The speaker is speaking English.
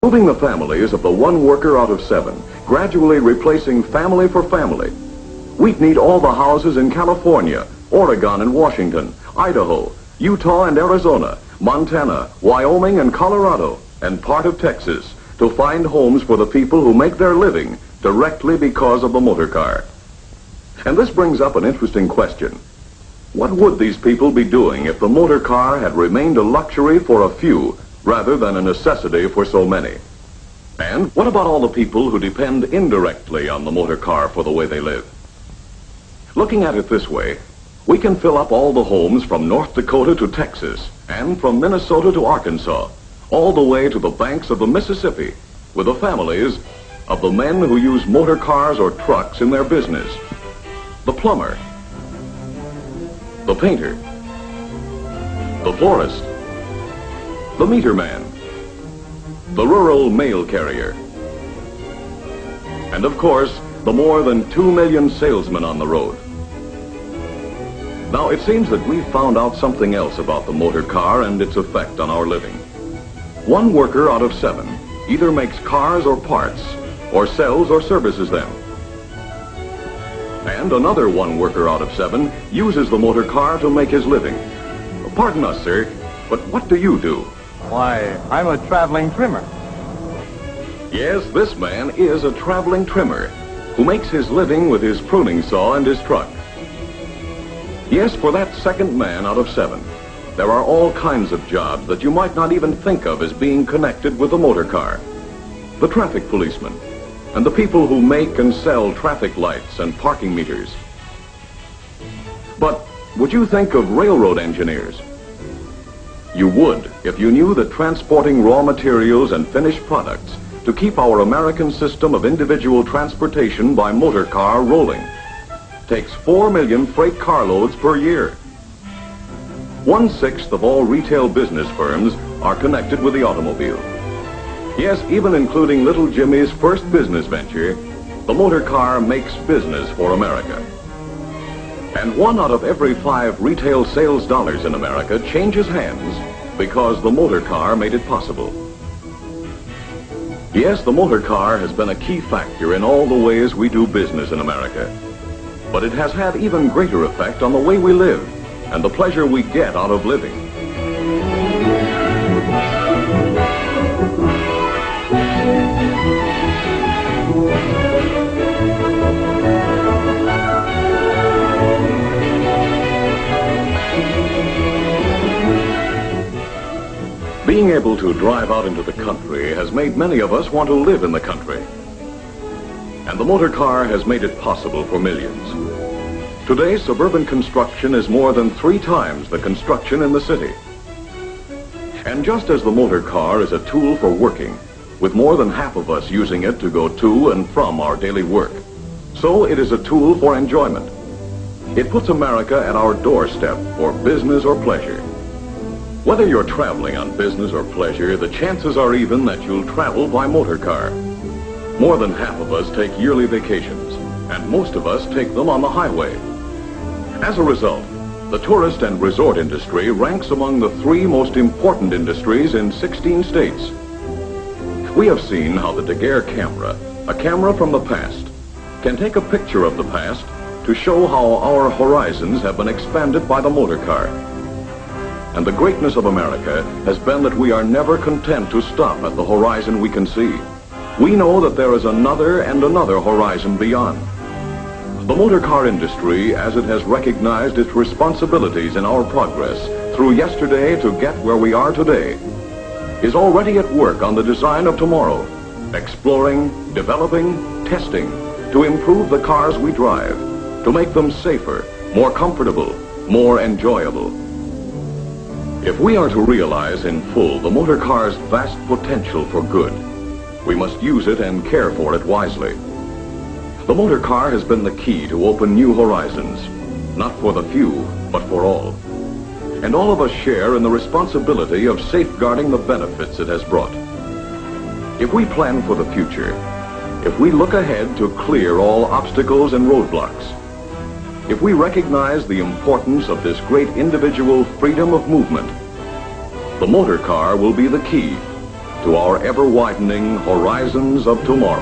Moving the families of the one worker out of 7, gradually replacing family for family. We'd need all the houses in California, Oregon and Washington, Idaho, Utah and Arizona, Montana, Wyoming and Colorado, and part of Texas to find homes for the people who make their living directly because of the motor car. And this brings up an interesting question. What would these people be doing if the motor car had remained a luxury for a few rather than a necessity for so many? And what about all the people who depend indirectly on the motor car for the way they live? Looking at it this way, we can fill up all the homes from North Dakota to Texas and from Minnesota to Arkansas, all the way to the banks of the Mississippi, with the families of the men who use motor cars or trucks in their business. The plumber, the painter, the florist, the meter man, the rural mail carrier, and of course, the more than 2 million salesmen on the road. Now, it seems that we've found out something else about the motor car and its effect on our living. One worker out of 7 either makes cars or parts, or sells or services them. And another one worker out of 7 uses the motor car to make his living. Pardon us, sir, but what do you do? Why, I'm a traveling trimmer. Yes, this man is a traveling trimmer who makes his living with his pruning saw and his truck. Yes, for that second man out of 7, there are all kinds of jobs that you might not even think of as being connected with the motor car. The traffic policeman, and the people who make and sell traffic lights and parking meters. But would you think of railroad engineers? You would if you knew that transporting raw materials and finished products to keep our American system of individual transportation by motor car rolling takes 4 million freight carloads per year. 1/6 of all retail business firms are connected with the automobile. Yes, even including little Jimmy's first business venture, the motor car makes business for America. And 1 out of every 5 retail sales dollars in America changes hands because the motor car made it possible. Yes, the motor car has been a key factor in all the ways we do business in America. But it has had even greater effect on the way we live and the pleasure we get out of living. Being able to drive out into the country has made many of us want to live in the country. And the motor car has made it possible for millions. Today, suburban construction is more than 3 times the construction in the city. And just as the motor car is a tool for working, with more than half of us using it to go to and from our daily work, so it is a tool for enjoyment. It puts America at our doorstep for business or pleasure. Whether you're traveling on business or pleasure, the chances are even that you'll travel by motor car. More than half of us take yearly vacations, and most of us take them on the highway. As a result, the tourist and resort industry ranks among the 3 most important industries in 16 states. We have seen how the Daguerre camera, a camera from the past, can take a picture of the past to show how our horizons have been expanded by the motor car. And the greatness of America has been that we are never content to stop at the horizon we can see. We know that there is another and another horizon beyond. The motor car industry, as it has recognized its responsibilities in our progress through yesterday to get where we are today, is already at work on the design of tomorrow, exploring, developing, testing, to improve the cars we drive, to make them safer, more comfortable, more enjoyable. If we are to realize in full the motor car's vast potential for good, we must use it and care for it wisely. The motor car has been the key to open new horizons, not for the few, but for all. And all of us share in the responsibility of safeguarding the benefits it has brought. If we plan for the future, if we look ahead to clear all obstacles and roadblocks, if we recognize the importance of this great individual freedom of movement, the motor car will be the key to our ever-widening horizons of tomorrow.